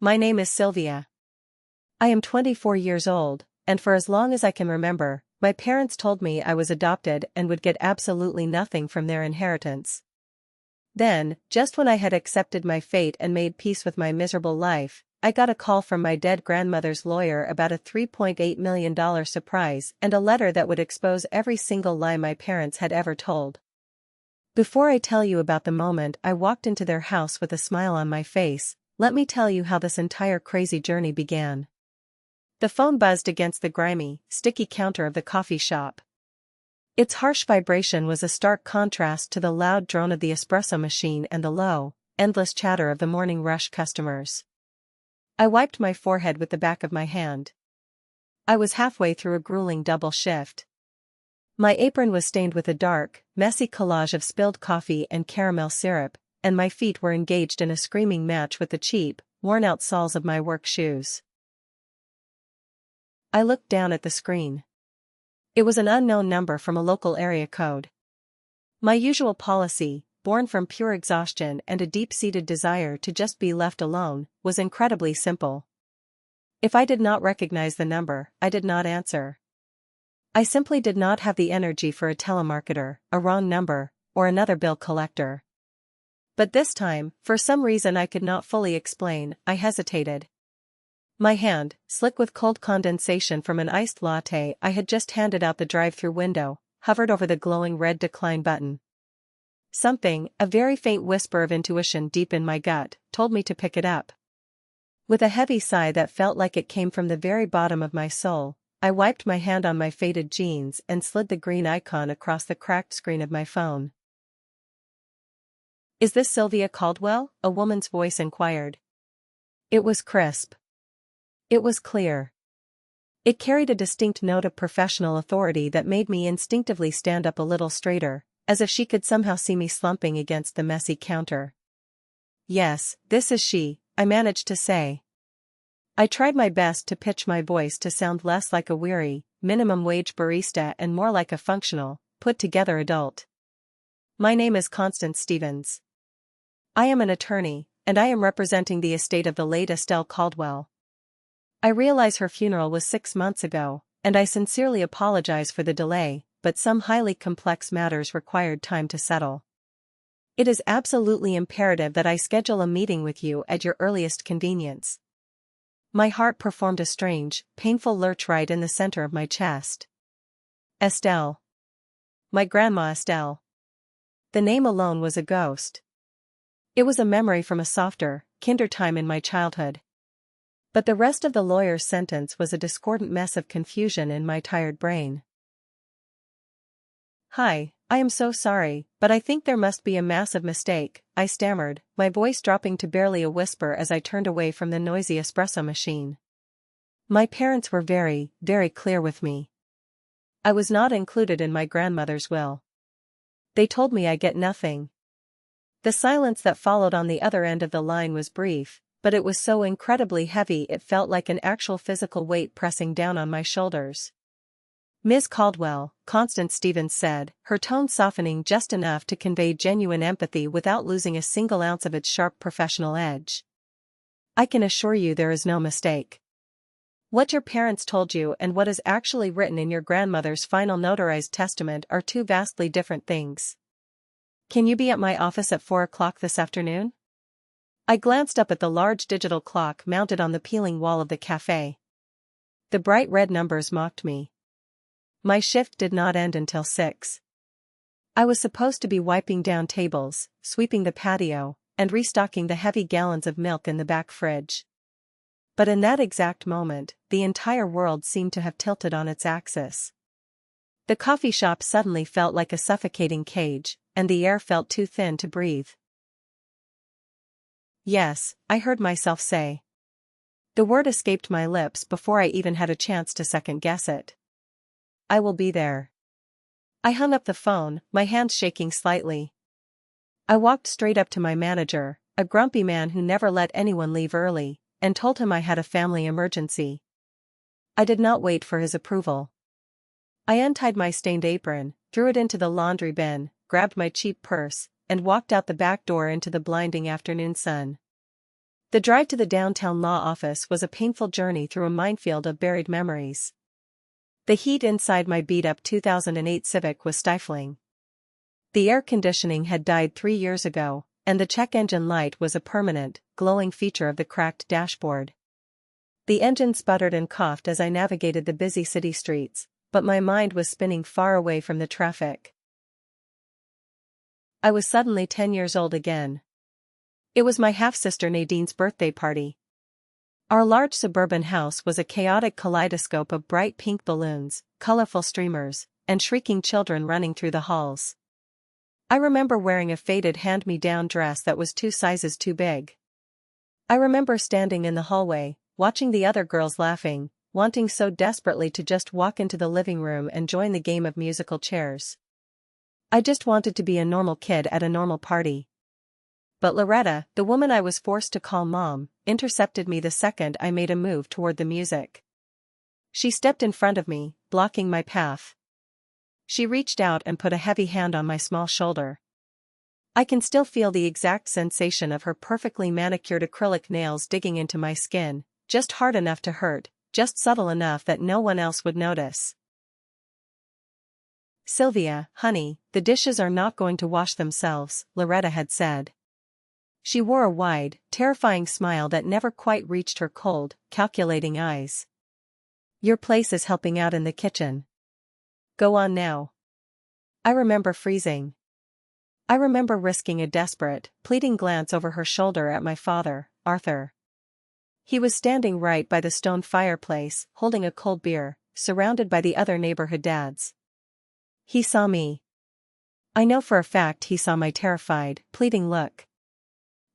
My name is Sylvia. I am 24 years old, and for as long as I can remember, my parents told me I was adopted and would get absolutely nothing from their inheritance. Then, just when I had accepted my fate and made peace with my miserable life, I got a call from my dead grandmother's lawyer about a $3.8 million surprise and a letter that would expose every single lie my parents had ever told. Before I tell you about the moment I walked into their house with a smile on my face, let me tell you how this entire crazy journey began. The phone buzzed against the grimy, sticky counter of the coffee shop. Its harsh vibration was a stark contrast to the loud drone of the espresso machine and the low, endless chatter of the morning rush customers. I wiped my forehead with the back of my hand. I was halfway through a grueling double shift. My apron was stained with a dark, messy collage of spilled coffee and caramel syrup, and my feet were engaged in a screaming match with the cheap, worn-out soles of my work shoes. I looked down at the screen. It was an unknown number from a local area code. My usual policy, born from pure exhaustion and a deep-seated desire to just be left alone, was incredibly simple. If I did not recognize the number, I did not answer. I simply did not have the energy for a telemarketer, a wrong number, or another bill collector. But this time, for some reason I could not fully explain, I hesitated. My hand, slick with cold condensation from an iced latte I had just handed out the drive-thru window, hovered over the glowing red decline button. Something, a very faint whisper of intuition deep in my gut, told me to pick it up. With a heavy sigh that felt like it came from the very bottom of my soul, I wiped my hand on my faded jeans and slid the green icon across the cracked screen of my phone. "Is this Sylvia Caldwell?" a woman's voice inquired. It was crisp. It was clear. It carried a distinct note of professional authority that made me instinctively stand up a little straighter, as if she could somehow see me slumping against the messy counter. "Yes, this is she," I managed to say. I tried my best to pitch my voice to sound less like a weary, minimum-wage barista and more like a functional, put-together adult. "My name is Constance Stevens. I am an attorney, and I am representing the estate of the late Estelle Caldwell. I realize her funeral was 6 months ago, and I sincerely apologize for the delay, but some highly complex matters required time to settle. It is absolutely imperative that I schedule a meeting with you at your earliest convenience." My heart performed a strange, painful lurch right in the center of my chest. Estelle. My grandma Estelle. The name alone was a ghost. It was a memory from a softer, kinder time in my childhood. But the rest of the lawyer's sentence was a discordant mess of confusion in my tired brain. "Hi, I am so sorry, but I think there must be a massive mistake," I stammered, my voice dropping to barely a whisper as I turned away from the noisy espresso machine. My parents were very, very clear with me. I was not included in my grandmother's will. They told me I get nothing. The silence that followed on the other end of the line was brief, but it was so incredibly heavy it felt like an actual physical weight pressing down on my shoulders. "Ms. Caldwell," Constance Stevens said, her tone softening just enough to convey genuine empathy without losing a single ounce of its sharp professional edge. "I can assure you there is no mistake. What your parents told you and what is actually written in your grandmother's final notarized testament are two vastly different things. Can you be at my office at 4 o'clock this afternoon?" I glanced up at the large digital clock mounted on the peeling wall of the cafe. The bright red numbers mocked me. My shift did not end until 6. I was supposed to be wiping down tables, sweeping the patio, and restocking the heavy gallons of milk in the back fridge. But in that exact moment, the entire world seemed to have tilted on its axis. The coffee shop suddenly felt like a suffocating cage, and the air felt too thin to breathe. "Yes," I heard myself say. The word escaped my lips before I even had a chance to second-guess it. "I will be there." I hung up the phone, my hands shaking slightly. I walked straight up to my manager, a grumpy man who never let anyone leave early, and told him I had a family emergency. I did not wait for his approval. I untied my stained apron, threw it into the laundry bin, grabbed my cheap purse, and walked out the back door into the blinding afternoon sun. The drive to the downtown law office was a painful journey through a minefield of buried memories. The heat inside my beat-up 2008 Civic was stifling. The air conditioning had died 3 years ago, and the check engine light was a permanent, glowing feature of the cracked dashboard. The engine sputtered and coughed as I navigated the busy city streets, but my mind was spinning far away from the traffic. I was suddenly 10 years old again. It was my half-sister Nadine's birthday party. Our large suburban house was a chaotic kaleidoscope of bright pink balloons, colorful streamers, and shrieking children running through the halls. I remember wearing a faded hand-me-down dress that was 2 sizes too big. I remember standing in the hallway, watching the other girls laughing, wanting so desperately to just walk into the living room and join the game of musical chairs. I just wanted to be a normal kid at a normal party. But Loretta, the woman I was forced to call Mom, intercepted me the second I made a move toward the music. She stepped in front of me, blocking my path. She reached out and put a heavy hand on my small shoulder. I can still feel the exact sensation of her perfectly manicured acrylic nails digging into my skin, just hard enough to hurt, just subtle enough that no one else would notice. "Sylvia, honey, the dishes are not going to wash themselves," Loretta had said. She wore a wide, terrifying smile that never quite reached her cold, calculating eyes. "Your place is helping out in the kitchen. Go on now." I remember freezing. I remember risking a desperate, pleading glance over her shoulder at my father, Arthur. He was standing right by the stone fireplace, holding a cold beer, surrounded by the other neighborhood dads. He saw me. I know for a fact he saw my terrified, pleading look.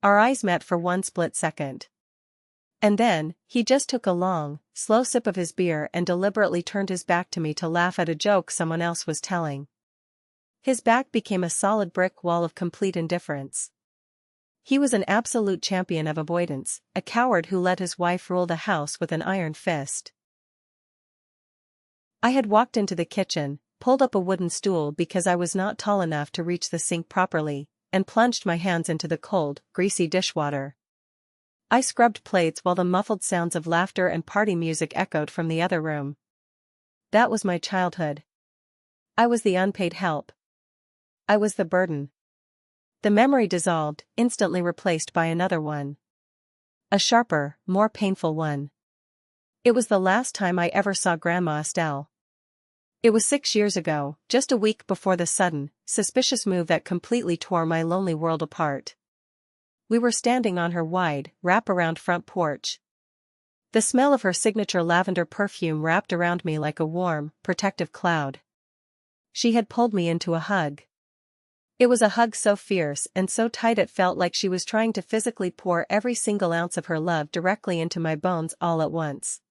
Our eyes met for one split second. And then, he just took a long, slow sip of his beer and deliberately turned his back to me to laugh at a joke someone else was telling. His back became a solid brick wall of complete indifference. He was an absolute champion of avoidance, a coward who let his wife rule the house with an iron fist. I had walked into the kitchen, pulled up a wooden stool because I was not tall enough to reach the sink properly, and plunged my hands into the cold, greasy dishwater. I scrubbed plates while the muffled sounds of laughter and party music echoed from the other room. That was my childhood. I was the unpaid help. I was the burden. The memory dissolved, instantly replaced by another one. A sharper, more painful one. It was the last time I ever saw Grandma Estelle. It was 6 years ago, just a week before the sudden, suspicious move that completely tore my lonely world apart. We were standing on her wide, wrap-around front porch. The smell of her signature lavender perfume wrapped around me like a warm, protective cloud. She had pulled me into a hug. It was a hug so fierce and so tight it felt like she was trying to physically pour every single ounce of her love directly into my bones all at once.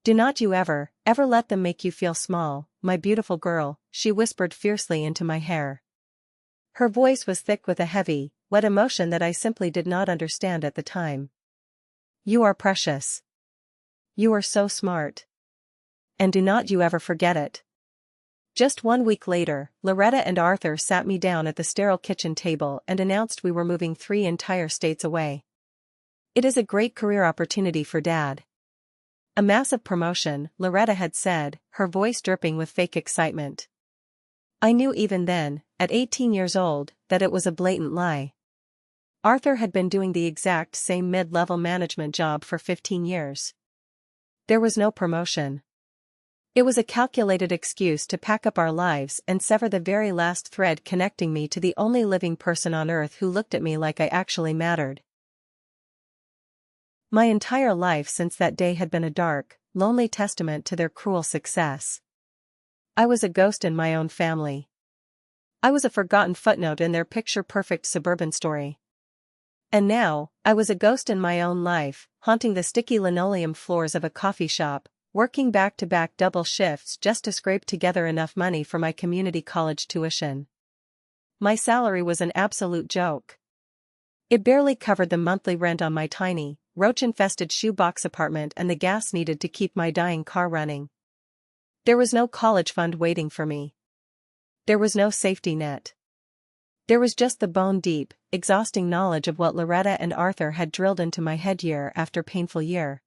"Do not you ever, ever let them make you feel small, my beautiful girl," she whispered fiercely into my hair. Her voice was thick with a heavy, wet emotion that I simply did not understand at the time. "You are precious. You are so smart. And do not you ever forget it." Just 1 week later, Loretta and Arthur sat me down at the sterile kitchen table and announced we were moving 3 entire states away. "It is a great career opportunity for Dad." "A massive promotion," Loretta had said, her voice dripping with fake excitement. I knew even then, at 18 years old, that it was a blatant lie. Arthur had been doing the exact same mid-level management job for 15 years. There was no promotion. It was a calculated excuse to pack up our lives and sever the very last thread connecting me to the only living person on earth who looked at me like I actually mattered. My entire life since that day had been a dark, lonely testament to their cruel success. I was a ghost in my own family. I was a forgotten footnote in their picture-perfect suburban story. And now, I was a ghost in my own life, haunting the sticky linoleum floors of a coffee shop, working back-to-back double shifts just to scrape together enough money for my community college tuition. My salary was an absolute joke. It barely covered the monthly rent on my tiny, roach-infested shoebox apartment and the gas needed to keep my dying car running. There was no college fund waiting for me. There was no safety net. There was just the bone-deep, exhausting knowledge of what Loretta and Arthur had drilled into my head year after painful year.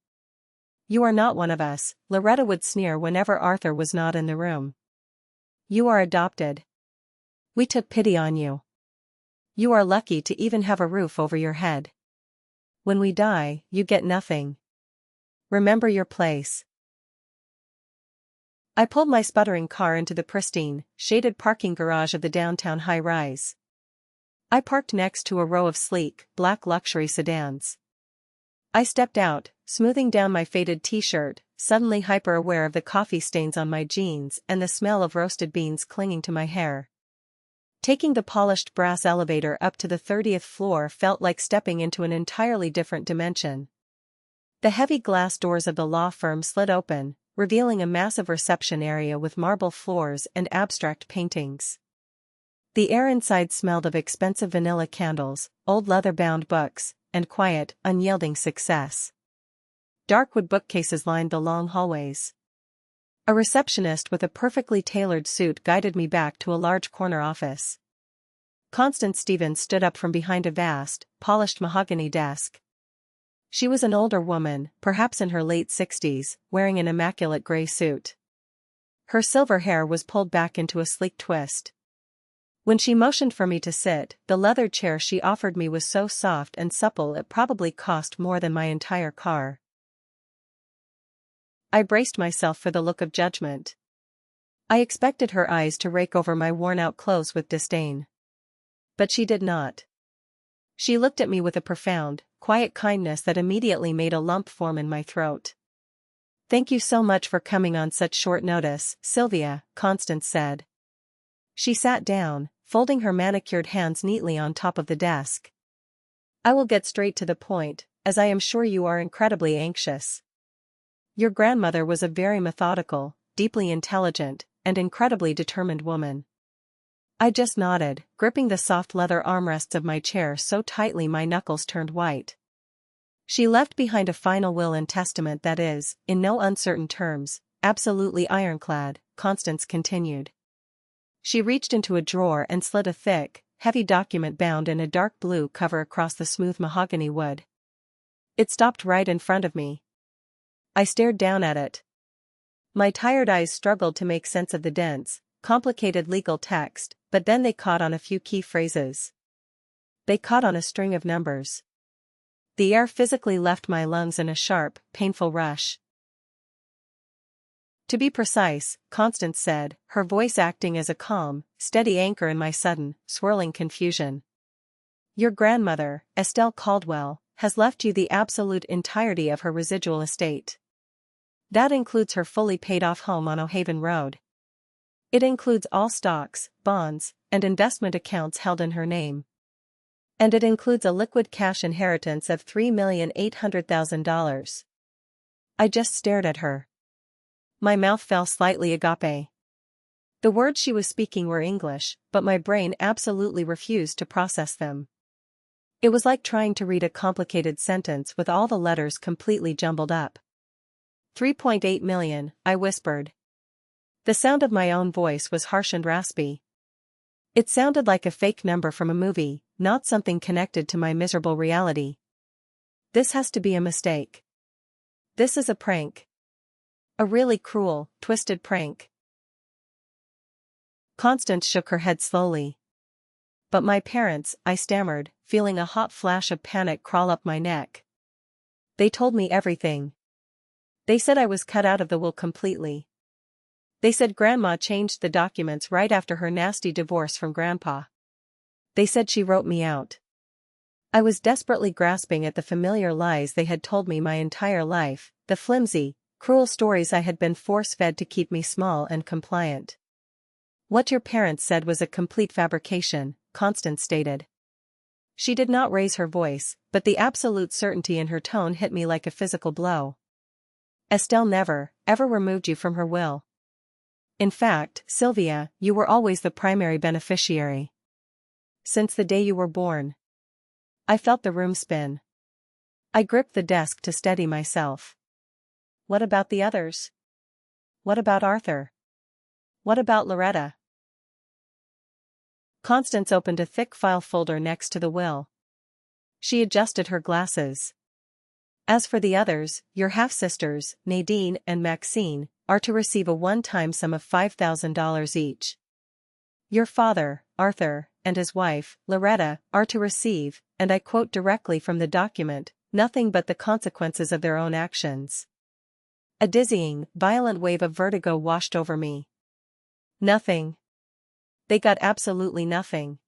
"You are not one of us," Loretta would sneer whenever Arthur was not in the room. "You are adopted. We took pity on you. You are lucky to even have a roof over your head. When we die, you get nothing. Remember your place." I pulled my sputtering car into the pristine, shaded parking garage of the downtown high-rise. I parked next to a row of sleek, black luxury sedans. I stepped out, smoothing down my faded t-shirt, suddenly hyper-aware of the coffee stains on my jeans and the smell of roasted beans clinging to my hair. Taking the polished brass elevator up to the 30th floor felt like stepping into an entirely different dimension. The heavy glass doors of the law firm slid open, revealing a massive reception area with marble floors and abstract paintings. The air inside smelled of expensive vanilla candles, old leather-bound books, and quiet, unyielding success. Dark wood bookcases lined the long hallways. A receptionist with a perfectly tailored suit guided me back to a large corner office. Constance Stevens stood up from behind a vast, polished mahogany desk. She was an older woman, perhaps in her late 60s, wearing an immaculate gray suit. Her silver hair was pulled back into a sleek twist. When she motioned for me to sit, the leather chair she offered me was so soft and supple it probably cost more than my entire car. I braced myself for the look of judgment. I expected her eyes to rake over my worn-out clothes with disdain. But she did not. She looked at me with a profound, quiet kindness that immediately made a lump form in my throat. "Thank you so much for coming on such short notice, Sylvia," Constance said. She sat down, folding her manicured hands neatly on top of the desk. "I will get straight to the point, as I am sure you are incredibly anxious. Your grandmother was a very methodical, deeply intelligent, and incredibly determined woman." I just nodded, gripping the soft leather armrests of my chair so tightly my knuckles turned white. "She left behind a final will and testament that is, in no uncertain terms, absolutely ironclad," Constance continued. She reached into a drawer and slid a thick, heavy document bound in a dark blue cover across the smooth mahogany wood. It stopped right in front of me. I stared down at it. My tired eyes struggled to make sense of the dense, complicated legal text, but then they caught on a few key phrases. They caught on a string of numbers. The air physically left my lungs in a sharp, painful rush. "To be precise," Constance said, her voice acting as a calm, steady anchor in my sudden, swirling confusion. "Your grandmother, Estelle Caldwell, has left you the absolute entirety of her residual estate. That includes her fully paid-off home on O'Haven Road. It includes all stocks, bonds, and investment accounts held in her name. And it includes a liquid cash inheritance of $3,800,000. I just stared at her. My mouth fell slightly agape. The words she was speaking were English, but my brain absolutely refused to process them. It was like trying to read a complicated sentence with all the letters completely jumbled up. 3.8 million, I whispered. The sound of my own voice was harsh and raspy. It sounded like a fake number from a movie, not something connected to my miserable reality. "This has to be a mistake. This is a prank. A really cruel, twisted prank." Constance shook her head slowly. "But my parents," I stammered, feeling a hot flash of panic crawl up my neck. "They told me everything. They said I was cut out of the will completely. They said Grandma changed the documents right after her nasty divorce from Grandpa. They said she wrote me out." I was desperately grasping at the familiar lies they had told me my entire life, the flimsy, cruel stories I had been force-fed to keep me small and compliant. "What your parents said was a complete fabrication," Constance stated. She did not raise her voice, but the absolute certainty in her tone hit me like a physical blow. "Estelle never, ever removed you from her will. In fact, Sylvia, you were always the primary beneficiary. Since the day you were born." I felt the room spin. I gripped the desk to steady myself. What about the others? What about Arthur? What about Loretta? Constance opened a thick file folder next to the will. She adjusted her glasses. As for the others, your half-sisters, Nadine and Maxine, are to receive a one-time sum of $5,000 each. Your father, Arthur, and his wife, Loretta, are to receive, and I quote directly from the document, nothing but the consequences of their own actions. A dizzying, violent wave of vertigo washed over me. Nothing. They got absolutely nothing.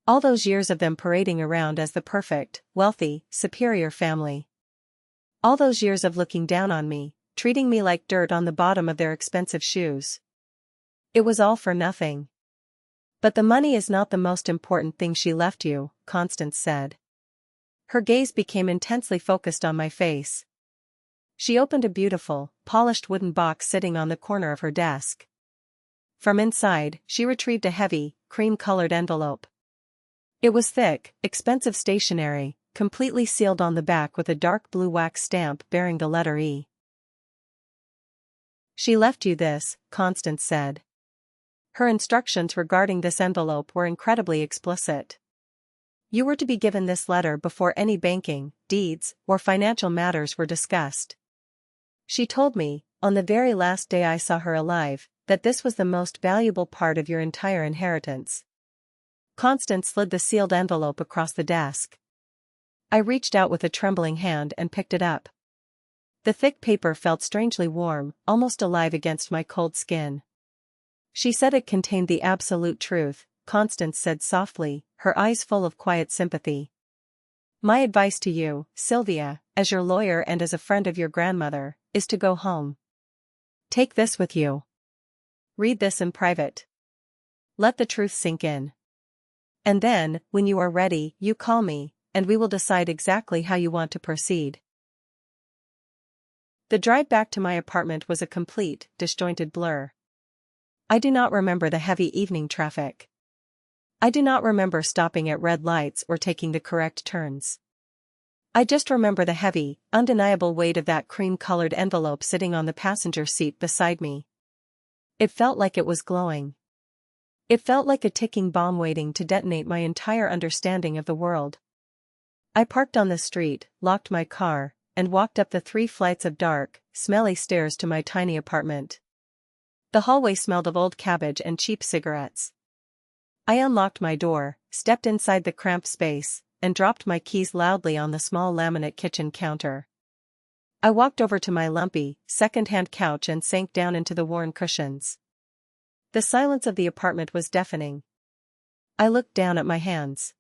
All those years of them parading around as the perfect, wealthy, superior family. All those years of looking down on me, treating me like dirt on the bottom of their expensive shoes. It was all for nothing. But the money is not the most important thing she left you, Constance said. Her gaze became intensely focused on my face. She opened a beautiful, polished wooden box sitting on the corner of her desk. From inside, she retrieved a heavy, cream-colored envelope. It was thick, expensive stationery, completely sealed on the back with a dark blue wax stamp bearing the letter E. She left you this, Constance said. Her instructions regarding this envelope were incredibly explicit. You were to be given this letter before any banking, deeds, or financial matters were discussed. She told me, on the very last day I saw her alive, that this was the most valuable part of your entire inheritance. Constance slid the sealed envelope across the desk. I reached out with a trembling hand and picked it up. The thick paper felt strangely warm, almost alive against my cold skin. She said it contained the absolute truth, Constance said softly, her eyes full of quiet sympathy. My advice to you, Sylvia, as your lawyer and as a friend of your grandmother, is to go home. Take this with you. Read this in private. Let the truth sink in. And then, when you are ready, you call me, and we will decide exactly how you want to proceed. The drive back to my apartment was a complete, disjointed blur. I do not remember the heavy evening traffic. I do not remember stopping at red lights or taking the correct turns. I just remember the heavy, undeniable weight of that cream-colored envelope sitting on the passenger seat beside me. It felt like it was glowing. It felt like a ticking bomb waiting to detonate my entire understanding of the world. I parked on the street, locked my car, and walked up the 3 flights of dark, smelly stairs to my tiny apartment. The hallway smelled of old cabbage and cheap cigarettes. I unlocked my door, stepped inside the cramped space, and dropped my keys loudly on the small laminate kitchen counter. I walked over to my lumpy, second-hand couch and sank down into the worn cushions. The silence of the apartment was deafening. I looked down at my hands.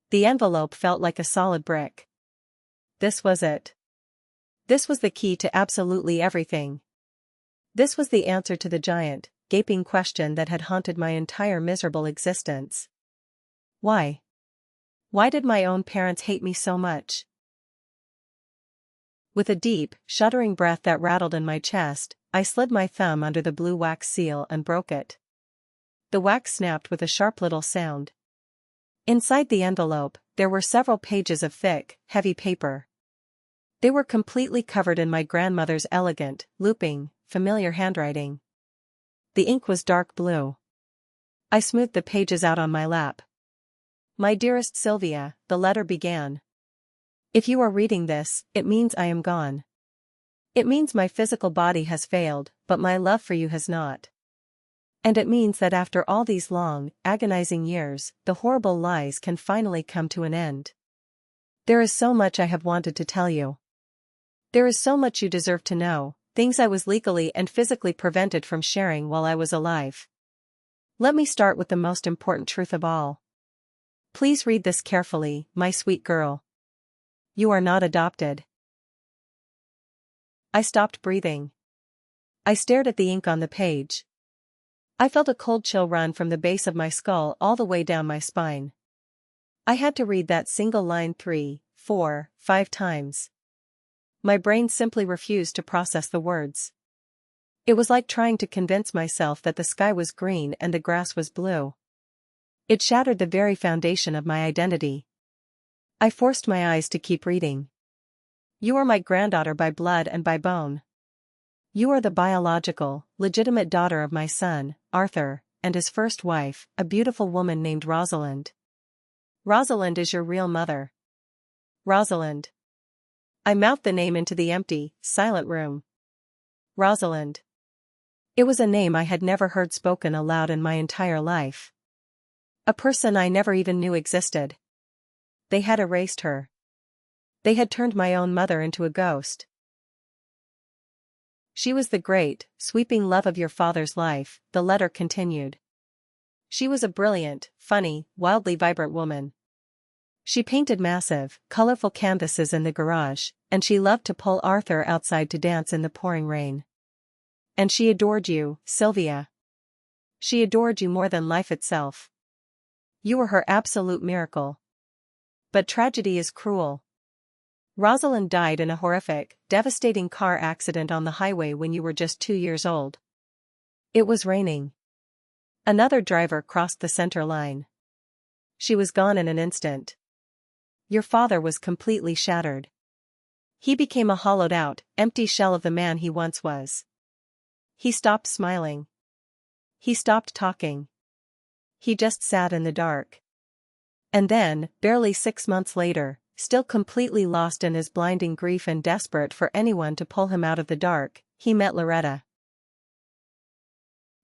The envelope felt like a solid brick. This was it. This was the key to absolutely everything. This was the answer to the giant, gaping question that had haunted my entire miserable existence. Why? Why did my own parents hate me so much? With a deep, shuddering breath that rattled in my chest, I slid my thumb under the blue wax seal and broke it. The wax snapped with a sharp little sound. Inside the envelope, there were several pages of thick, heavy paper. They were completely covered in my grandmother's elegant, looping, familiar handwriting. The ink was dark blue. I smoothed the pages out on my lap. My dearest Sylvia, the letter began. If you are reading this, it means I am gone. It means my physical body has failed, but my love for you has not. And it means that after all these long, agonizing years, the horrible lies can finally come to an end. There is so much I have wanted to tell you. There is so much you deserve to know, things I was legally and physically prevented from sharing while I was alive. Let me start with the most important truth of all. Please read this carefully, my sweet girl. You are not adopted. I stopped breathing. I stared at the ink on the page. I felt a cold chill run from the base of my skull all the way down my spine. I had to read that single line 3, 4, 5 times. My brain simply refused to process the words. It was like trying to convince myself that the sky was green and the grass was blue. It shattered the very foundation of my identity. I forced my eyes to keep reading. You are my granddaughter by blood and by bone. You are the biological, legitimate daughter of my son, Arthur, and his first wife, a beautiful woman named Rosalind. Rosalind is your real mother. Rosalind. I mouthed the name into the empty, silent room. Rosalind. It was a name I had never heard spoken aloud in my entire life. A person I never even knew existed. They had erased her. They had turned my own mother into a ghost. She was the great, sweeping love of your father's life, the letter continued. She was a brilliant, funny, wildly vibrant woman. She painted massive, colorful canvases in the garage, and she loved to pull Arthur outside to dance in the pouring rain. And she adored you, Sylvia. She adored you more than life itself. You were her absolute miracle. But tragedy is cruel. Rosalind died in a horrific, devastating car accident on the highway when you were just 2 years old. It was raining. Another driver crossed the center line. She was gone in an instant. Your father was completely shattered. He became a hollowed-out, empty shell of the man he once was. He stopped smiling. He stopped talking. He just sat in the dark. And then, barely 6 months later, still completely lost in his blinding grief and desperate for anyone to pull him out of the dark, he met Loretta.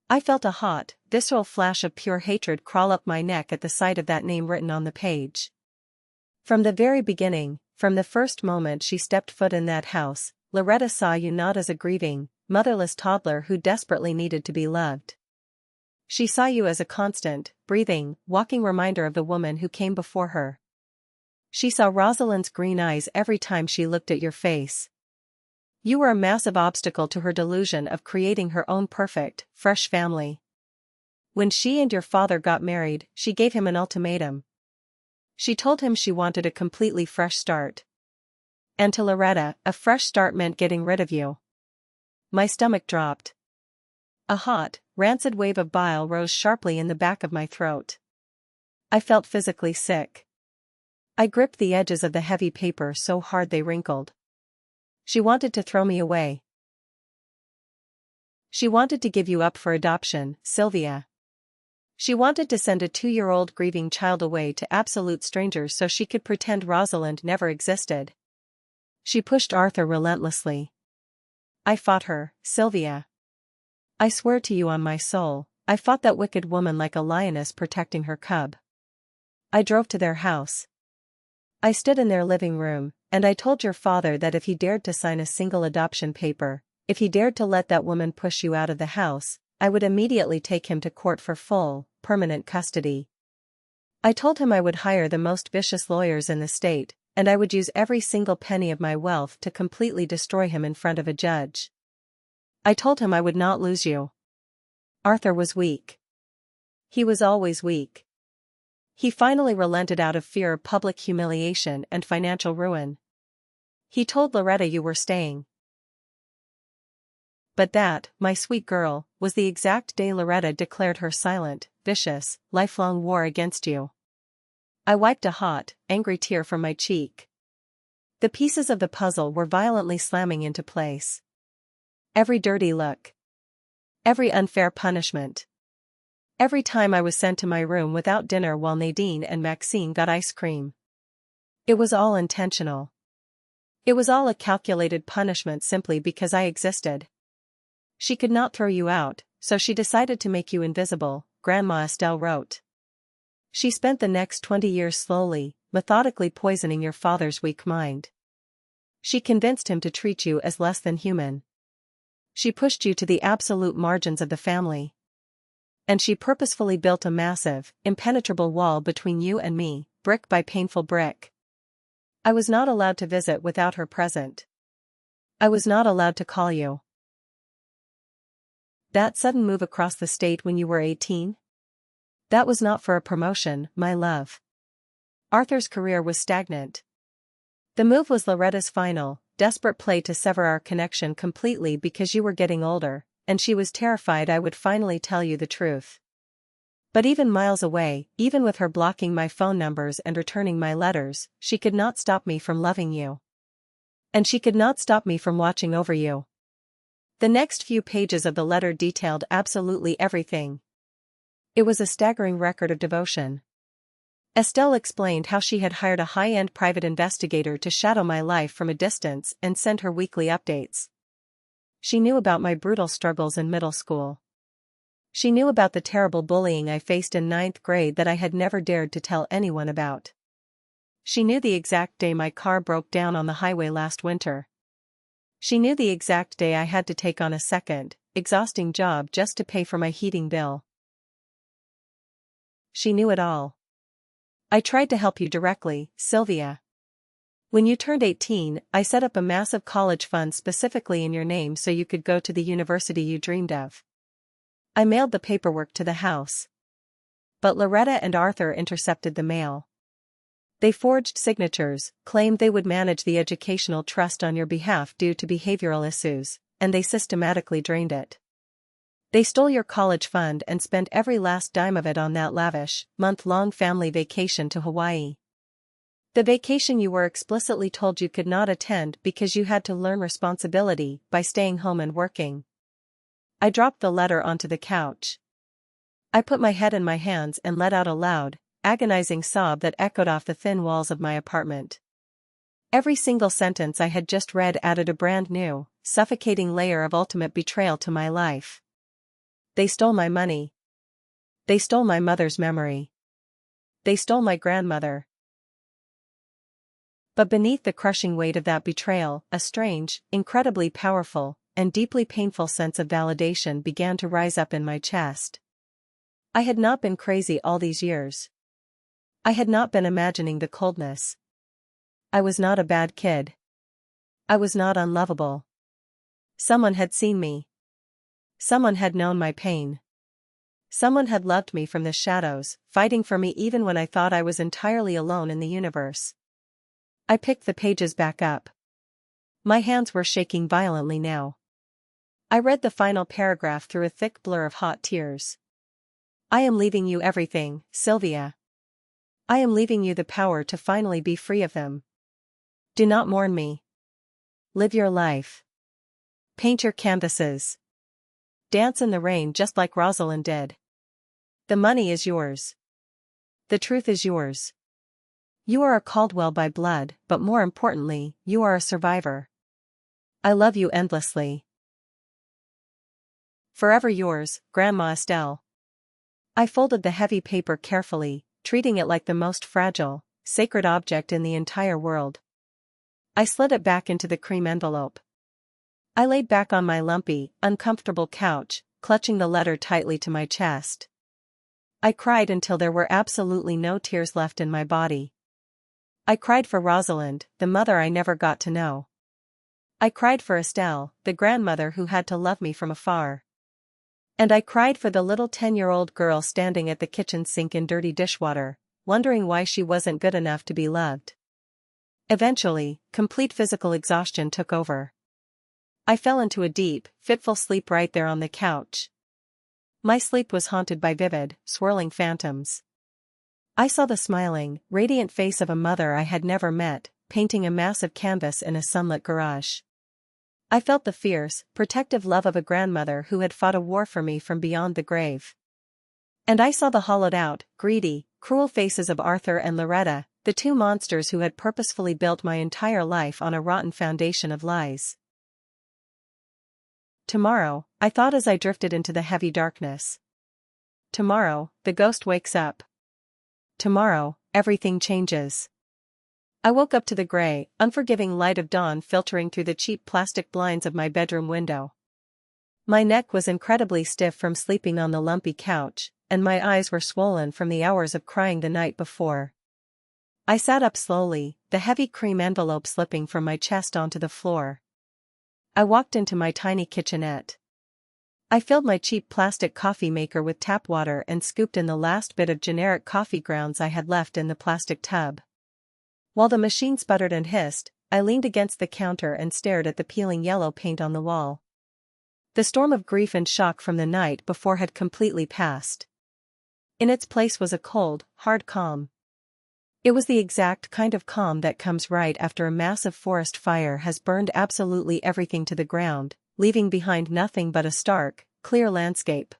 I felt a hot, visceral flash of pure hatred crawl up my neck at the sight of that name written on the page. From the very beginning, from the first moment she stepped foot in that house, Loretta saw you not as a grieving, motherless toddler who desperately needed to be loved. She saw you as a constant, breathing, walking reminder of the woman who came before her. She saw Rosalind's green eyes every time she looked at your face. You were a massive obstacle to her delusion of creating her own perfect, fresh family. When she and your father got married, she gave him an ultimatum. She told him she wanted a completely fresh start. And to Loretta, a fresh start meant getting rid of you. My stomach dropped. A hot, rancid wave of bile rose sharply in the back of my throat. I felt physically sick. I gripped the edges of the heavy paper so hard they wrinkled. She wanted to throw me away. She wanted to give you up for adoption, Sylvia. She wanted to send a 2-year-old grieving child away to absolute strangers so she could pretend Rosalind never existed. She pushed Arthur relentlessly. I fought her, Sylvia. I swear to you on my soul, I fought that wicked woman like a lioness protecting her cub. I drove to their house. I stood in their living room, and I told your father that if he dared to sign a single adoption paper, if he dared to let that woman push you out of the house, I would immediately take him to court for full, permanent custody. I told him I would hire the most vicious lawyers in the state, and I would use every single penny of my wealth to completely destroy him in front of a judge. I told him I would not lose you. Arthur was weak. He was always weak. He finally relented out of fear of public humiliation and financial ruin. He told Loretta you were staying. But that, my sweet girl, was the exact day Loretta declared her silent, vicious, lifelong war against you. I wiped a hot, angry tear from my cheek. The pieces of the puzzle were violently slamming into place. Every dirty look. Every unfair punishment. Every time I was sent to my room without dinner while Nadine and Maxine got ice cream. It was all intentional. It was all a calculated punishment simply because I existed. She could not throw you out, so she decided to make you invisible, Grandma Estelle wrote. She spent the next 20 years slowly, methodically poisoning your father's weak mind. She convinced him to treat you as less than human. She pushed you to the absolute margins of the family. And she purposefully built a massive, impenetrable wall between you and me, brick by painful brick. I was not allowed to visit without her present. I was not allowed to call you. That sudden move across the state when you were 18? That was not for a promotion, my love. Arthur's career was stagnant. The move was Loretta's final, desperate play to sever our connection completely because you were getting older, and she was terrified I would finally tell you the truth. But even miles away, even with her blocking my phone numbers and returning my letters, she could not stop me from loving you. And she could not stop me from watching over you. The next few pages of the letter detailed absolutely everything. It was a staggering record of devotion. Estelle explained how she had hired a high-end private investigator to shadow my life from a distance and send her weekly updates. She knew about my brutal struggles in middle school. She knew about the terrible bullying I faced in ninth grade that I had never dared to tell anyone about. She knew the exact day my car broke down on the highway last winter. She knew the exact day I had to take on a second, exhausting job just to pay for my heating bill. She knew it all. I tried to help you directly, Sylvia. When you turned 18, I set up a massive college fund specifically in your name so you could go to the university you dreamed of. I mailed the paperwork to the house. But Loretta and Arthur intercepted the mail. They forged signatures, claimed they would manage the educational trust on your behalf due to behavioral issues, and they systematically drained it. They stole your college fund and spent every last dime of it on that lavish, month-long family vacation to Hawaii. The vacation you were explicitly told you could not attend because you had to learn responsibility by staying home and working. I dropped the letter onto the couch. I put my head in my hands and let out a loud, agonizing sob that echoed off the thin walls of my apartment. Every single sentence I had just read added a brand new, suffocating layer of ultimate betrayal to my life. They stole my money. They stole my mother's memory. They stole my grandmother. But beneath the crushing weight of that betrayal, a strange, incredibly powerful, and deeply painful sense of validation began to rise up in my chest. I had not been crazy all these years. I had not been imagining the coldness. I was not a bad kid. I was not unlovable. Someone had seen me. Someone had known my pain. Someone had loved me from the shadows, fighting for me even when I thought I was entirely alone in the universe. I picked the pages back up. My hands were shaking violently now. I read the final paragraph through a thick blur of hot tears. I am leaving you everything, Sylvia. I am leaving you the power to finally be free of them. Do not mourn me. Live your life. Paint your canvases. Dance in the rain just like Rosalind did. The money is yours. The truth is yours. You are a Caldwell by blood, but more importantly, you are a survivor. I love you endlessly. Forever yours, Grandma Estelle. I folded the heavy paper carefully, treating it like the most fragile, sacred object in the entire world. I slid it back into the cream envelope. I laid back on my lumpy, uncomfortable couch, clutching the letter tightly to my chest. I cried until there were absolutely no tears left in my body. I cried for Rosalind, the mother I never got to know. I cried for Estelle, the grandmother who had to love me from afar. And I cried for the little 10-year-old girl standing at the kitchen sink in dirty dishwater, wondering why she wasn't good enough to be loved. Eventually, complete physical exhaustion took over. I fell into a deep, fitful sleep right there on the couch. My sleep was haunted by vivid, swirling phantoms. I saw the smiling, radiant face of a mother I had never met, painting a massive canvas in a sunlit garage. I felt the fierce, protective love of a grandmother who had fought a war for me from beyond the grave. And I saw the hollowed-out, greedy, cruel faces of Arthur and Loretta, the two monsters who had purposefully built my entire life on a rotten foundation of lies. Tomorrow, I thought as I drifted into the heavy darkness. Tomorrow, the ghost wakes up. Tomorrow, everything changes. I woke up to the gray, unforgiving light of dawn filtering through the cheap plastic blinds of my bedroom window. My neck was incredibly stiff from sleeping on the lumpy couch, and my eyes were swollen from the hours of crying the night before. I sat up slowly, the heavy cream envelope slipping from my chest onto the floor. I walked into my tiny kitchenette. I filled my cheap plastic coffee maker with tap water and scooped in the last bit of generic coffee grounds I had left in the plastic tub. While the machine sputtered and hissed, I leaned against the counter and stared at the peeling yellow paint on the wall. The storm of grief and shock from the night before had completely passed. In its place was a cold, hard calm. It was the exact kind of calm that comes right after a massive forest fire has burned absolutely everything to the ground, leaving behind nothing but a stark, clear landscape.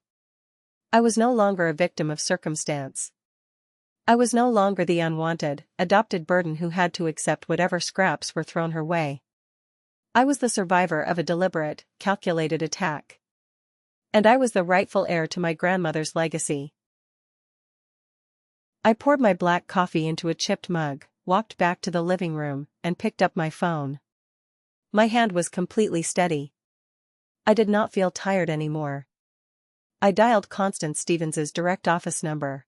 I was no longer a victim of circumstance. I was no longer the unwanted, adopted burden who had to accept whatever scraps were thrown her way. I was the survivor of a deliberate, calculated attack. And I was the rightful heir to my grandmother's legacy. I poured my black coffee into a chipped mug, walked back to the living room, and picked up my phone. My hand was completely steady. I did not feel tired anymore. I dialed Constance Stevens's direct office number.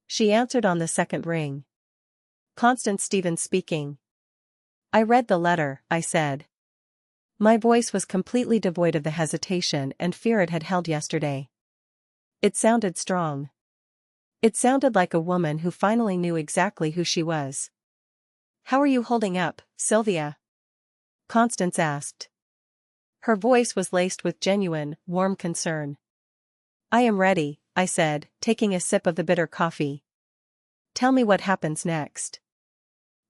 She answered on the second ring. Constance Stevens speaking. I read the letter, I said. My voice was completely devoid of the hesitation and fear it had held yesterday. It sounded strong. It sounded like a woman who finally knew exactly who she was. How are you holding up, Sylvia? Constance asked. Her voice was laced with genuine, warm concern. I am ready, I said, taking a sip of the bitter coffee. Tell me what happens next.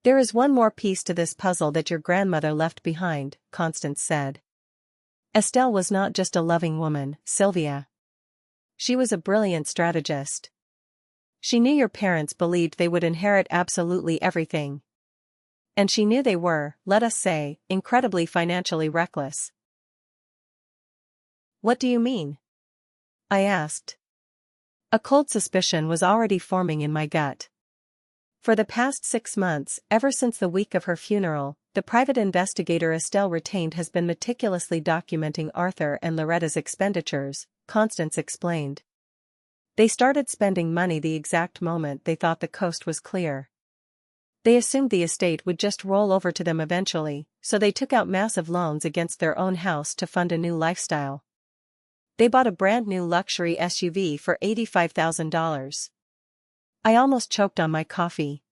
There is one more piece to this puzzle that your grandmother left behind, Constance said. Estelle was not just a loving woman, Sylvia. She was a brilliant strategist. She knew your parents believed they would inherit absolutely everything. And she knew they were, let us say, incredibly financially reckless. What do you mean? I asked. A cold suspicion was already forming in my gut. For the past 6 months, ever since the week of her funeral, the private investigator Estelle retained has been meticulously documenting Arthur and Loretta's expenditures, Constance explained. They started spending money the exact moment they thought the coast was clear. They assumed the estate would just roll over to them eventually, so they took out massive loans against their own house to fund a new lifestyle. They bought a brand new luxury SUV for $85,000. I almost choked on my coffee.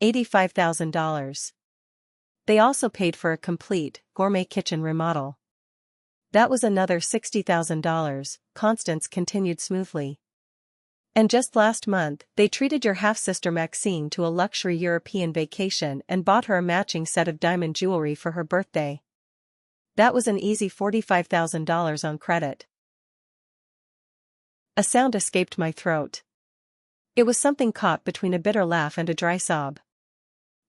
$85,000. They also paid for a complete, gourmet kitchen remodel. That was another $60,000, Constance continued smoothly. And just last month, they treated your half-sister Maxine to a luxury European vacation and bought her a matching set of diamond jewelry for her birthday. That was an easy $45,000 on credit. A sound escaped my throat. It was something caught between a bitter laugh and a dry sob.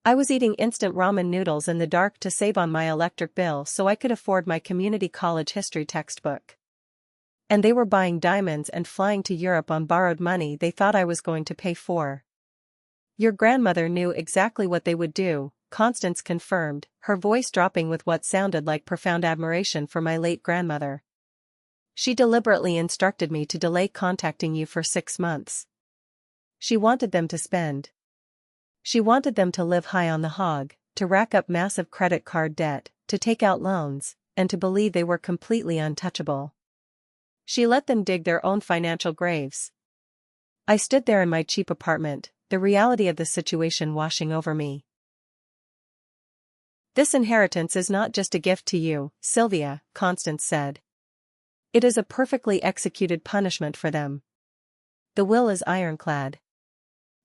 I was eating instant ramen noodles in the dark to save on my electric bill so I could afford my community college history textbook. And they were buying diamonds and flying to Europe on borrowed money they thought I was going to pay for. Your grandmother knew exactly what they would do, Constance confirmed, her voice dropping with what sounded like profound admiration for my late grandmother. She deliberately instructed me to delay contacting you for 6 months. She wanted them to spend. She wanted them to live high on the hog, to rack up massive credit card debt, to take out loans, and to believe they were completely untouchable. She let them dig their own financial graves. I stood there in my cheap apartment, the reality of the situation washing over me. This inheritance is not just a gift to you, Sylvia, Constance said. It is a perfectly executed punishment for them. The will is ironclad.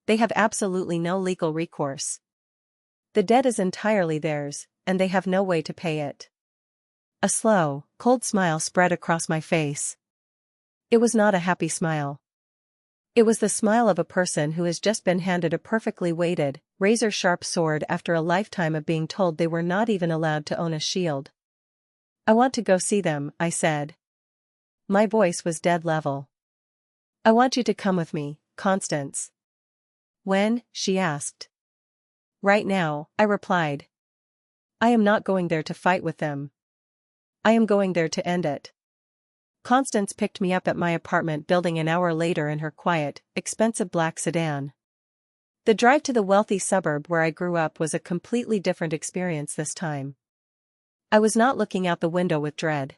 They have absolutely no legal recourse. The debt is entirely theirs, and they have no way to pay it. A slow, cold smile spread across my face. It was not a happy smile. It was the smile of a person who has just been handed a perfectly weighted, razor-sharp sword after a lifetime of being told they were not even allowed to own a shield. I want to go see them, I said. My voice was dead level. I want you to come with me, Constance. When? She asked. Right now, I replied. I am not going there to fight with them. I am going there to end it. Constance picked me up at my apartment building an hour later in her quiet, expensive black sedan. The drive to the wealthy suburb where I grew up was a completely different experience this time. I was not looking out the window with dread.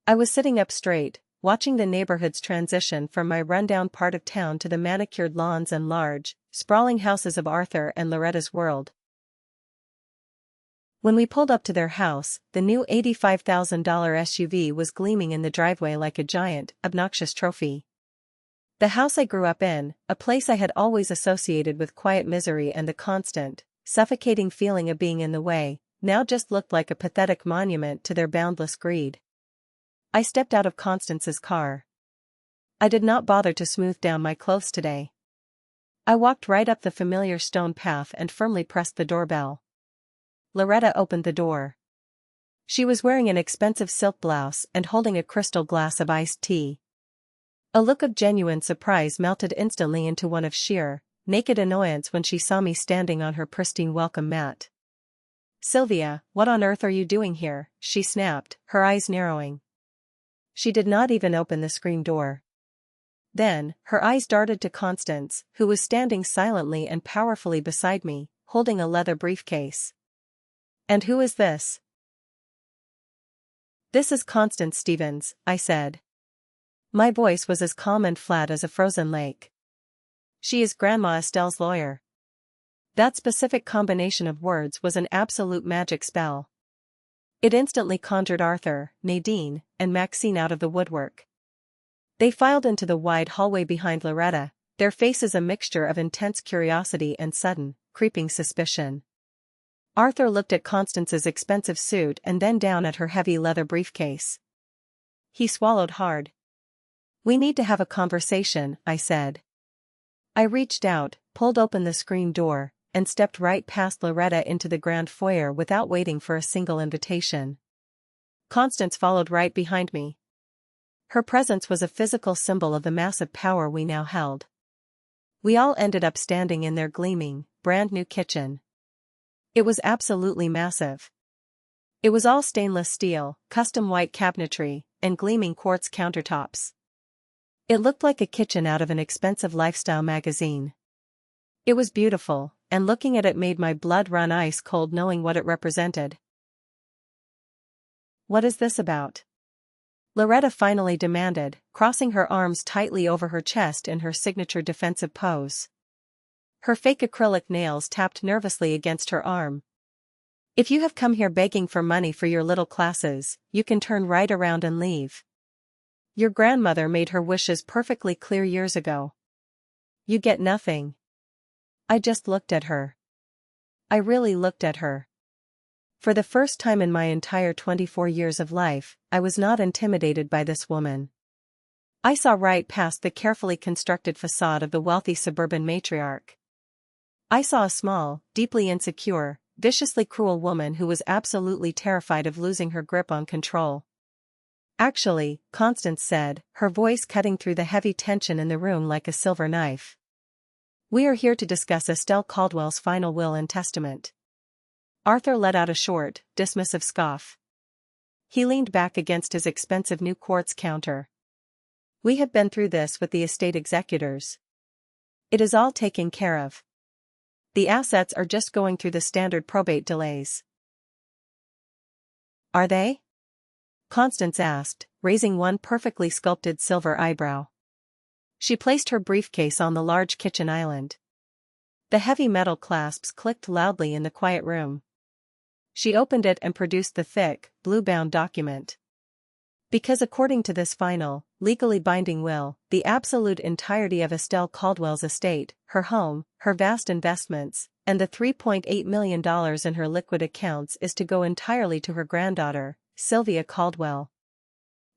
I was sitting up straight, watching the neighborhood's transition from my rundown part of town to the manicured lawns and large, sprawling houses of Arthur and Loretta's world. When we pulled up to their house, the new $85,000 SUV was gleaming in the driveway like a giant, obnoxious trophy. The house I grew up in, a place I had always associated with quiet misery and the constant, suffocating feeling of being in the way, now just looked like a pathetic monument to their boundless greed. I stepped out of Constance's car. I did not bother to smooth down my clothes today. I walked right up the familiar stone path and firmly pressed the doorbell. Loretta opened the door. She was wearing an expensive silk blouse and holding a crystal glass of iced tea. A look of genuine surprise melted instantly into one of sheer, naked annoyance when she saw me standing on her pristine welcome mat. "Sylvia, what on earth are you doing here?" she snapped, her eyes narrowing. She did not even open the screen door. Then, her eyes darted to Constance, who was standing silently and powerfully beside me, holding a leather briefcase. "And who is this?" "This is Constance Stevens," I said. My voice was as calm and flat as a frozen lake. "She is Grandma Estelle's lawyer." That specific combination of words was an absolute magic spell. It instantly conjured Arthur, Nadine, and Maxine out of the woodwork. They filed into the wide hallway behind Loretta, their faces a mixture of intense curiosity and sudden, creeping suspicion. Arthur looked at Constance's expensive suit and then down at her heavy leather briefcase. He swallowed hard. "We need to have a conversation," I said. I reached out, pulled open the screen door, and stepped right past Loretta into the grand foyer without waiting for a single invitation. Constance followed right behind me. Her presence was a physical symbol of the massive power we now held. We all ended up standing in their gleaming, brand-new kitchen. It was absolutely massive. It was all stainless steel, custom white cabinetry, and gleaming quartz countertops. It looked like a kitchen out of an expensive lifestyle magazine. It was beautiful, and looking at it made my blood run ice cold knowing what it represented. "What is this about?" Loretta finally demanded, crossing her arms tightly over her chest in her signature defensive pose. Her fake acrylic nails tapped nervously against her arm. "If you have come here begging for money for your little classes, you can turn right around and leave. Your grandmother made her wishes perfectly clear years ago. You get nothing." I just looked at her. I really looked at her. For the first time in my entire 24 years of life, I was not intimidated by this woman. I saw right past the carefully constructed facade of the wealthy suburban matriarch. I saw a small, deeply insecure, viciously cruel woman who was absolutely terrified of losing her grip on control. "Actually," Constance said, her voice cutting through the heavy tension in the room like a silver knife, "we are here to discuss Estelle Caldwell's final will and testament." Arthur let out a short, dismissive scoff. He leaned back against his expensive new quartz counter. "We have been through this with the estate executors. It is all taken care of. The assets are just going through the standard probate delays." "Are they?" Constance asked, raising one perfectly sculpted silver eyebrow. She placed her briefcase on the large kitchen island. The heavy metal clasps clicked loudly in the quiet room. She opened it and produced the thick, blue-bound document. "Because according to this final, legally binding will, the absolute entirety of Estelle Caldwell's estate, her home, her vast investments, and the $3.8 million in her liquid accounts is to go entirely to her granddaughter, Sylvia Caldwell."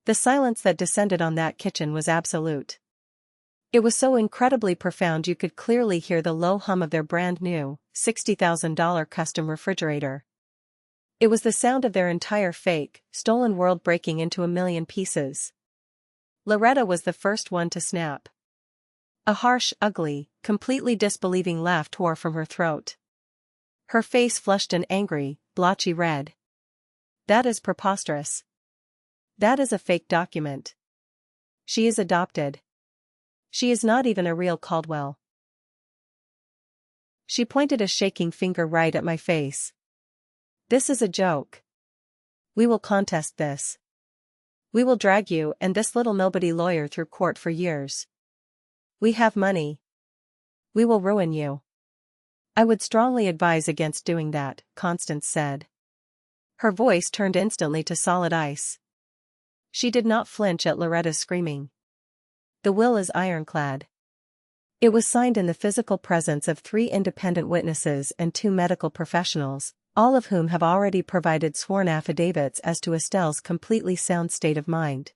The silence that descended on that kitchen was absolute. It was so incredibly profound you could clearly hear the low hum of their brand-new, $60,000 custom refrigerator. It was the sound of their entire fake, stolen world breaking into a million pieces. Loretta was the first one to snap. A harsh, ugly, completely disbelieving laugh tore from her throat. Her face flushed an angry, blotchy red. "That is preposterous. That is a fake document. She is adopted. She is not even a real Caldwell." She pointed a shaking finger right at my face. "This is a joke. We will contest this. We will drag you and this little nobody lawyer through court for years. We have money. We will ruin you." "I would strongly advise against doing that," Constance said. Her voice turned instantly to solid ice. She did not flinch at Loretta's screaming. "The will is ironclad. It was signed in the physical presence of 3 independent witnesses and 2 medical professionals, all of whom have already provided sworn affidavits as to Estelle's completely sound state of mind.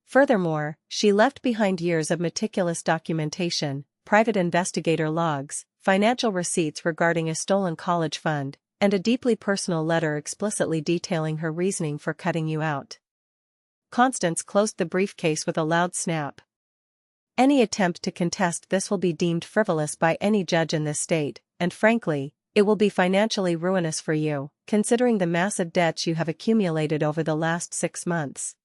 Furthermore, she left behind years of meticulous documentation, private investigator logs, financial receipts regarding a stolen college fund, and a deeply personal letter explicitly detailing her reasoning for cutting you out. Constance closed the briefcase with a loud snap. Any attempt to contest this will be deemed frivolous by any judge in this state, and frankly, it will be financially ruinous for you, considering the massive debts you have accumulated over the last 6 months.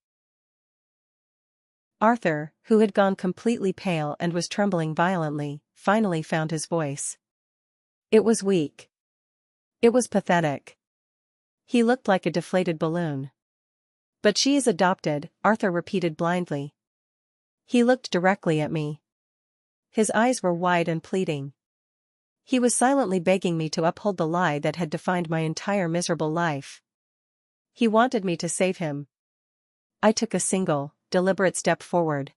Arthur, who had gone completely pale and was trembling violently, finally found his voice. It was weak. It was pathetic. He looked like a deflated balloon. But she is adopted, Arthur repeated blindly. He looked directly at me. His eyes were wide and pleading. He was silently begging me to uphold the lie that had defined my entire miserable life. He wanted me to save him. I took a single, deliberate step forward.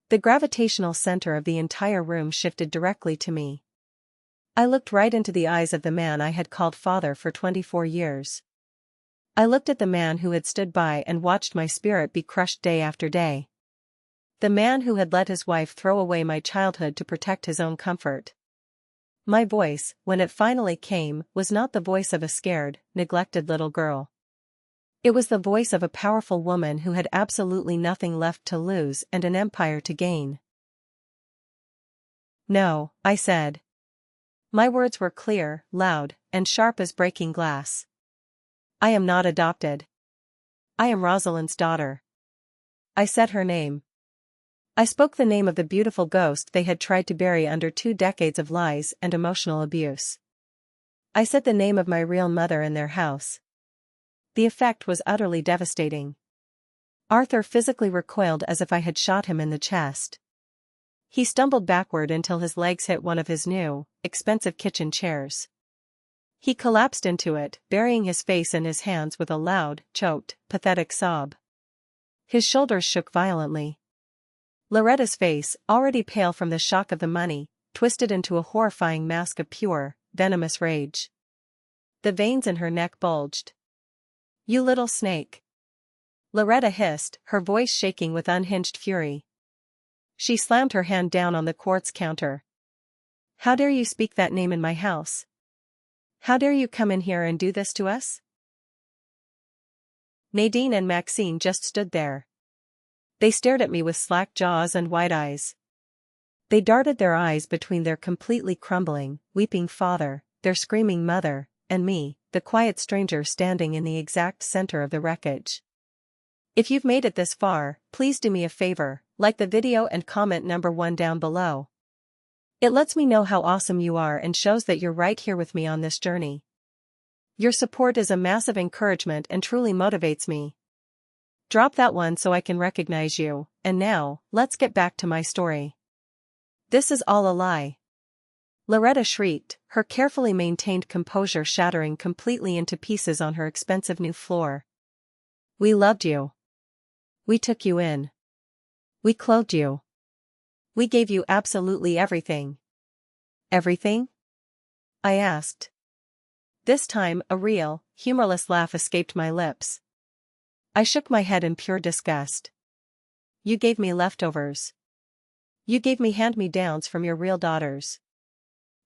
The gravitational center of the entire room shifted directly to me. I looked right into the eyes of the man I had called father for 24 years. I looked at the man who had stood by and watched my spirit be crushed day after day. The man who had let his wife throw away my childhood to protect his own comfort. My voice, when it finally came, was not the voice of a scared, neglected little girl. It was the voice of a powerful woman who had absolutely nothing left to lose and an empire to gain. No, I said. My words were clear, loud, and sharp as breaking glass. I am not adopted. I am Rosalind's daughter. I said her name. I spoke the name of the beautiful ghost they had tried to bury under 2 decades of lies and emotional abuse. I said the name of my real mother in their house. The effect was utterly devastating. Arthur physically recoiled as if I had shot him in the chest. He stumbled backward until his legs hit one of his new, expensive kitchen chairs. He collapsed into it, burying his face in his hands with a loud, choked, pathetic sob. His shoulders shook violently. Loretta's face, already pale from the shock of the money, twisted into a horrifying mask of pure, venomous rage. The veins in her neck bulged. You little snake! Loretta hissed, her voice shaking with unhinged fury. She slammed her hand down on the quartz counter. How dare you speak that name in my house? How dare you come in here and do this to us? Nadine and Maxine just stood there. They stared at me with slack jaws and wide eyes. They darted their eyes between their completely crumbling, weeping father, their screaming mother, and me, the quiet stranger standing in the exact center of the wreckage. If you've made it this far, please do me a favor, like the video and comment number 1 down below. It lets me know how awesome you are and shows that you're right here with me on this journey. Your support is a massive encouragement and truly motivates me. Drop that one so I can recognize you, and now, let's get back to my story. This is all a lie. Loretta shrieked, her carefully maintained composure shattering completely into pieces on her expensive new floor. We loved you. We took you in. We clothed you. We gave you absolutely everything. Everything? I asked. This time, a real, humorless laugh escaped my lips. I shook my head in pure disgust. You gave me leftovers. You gave me hand-me-downs from your real daughters.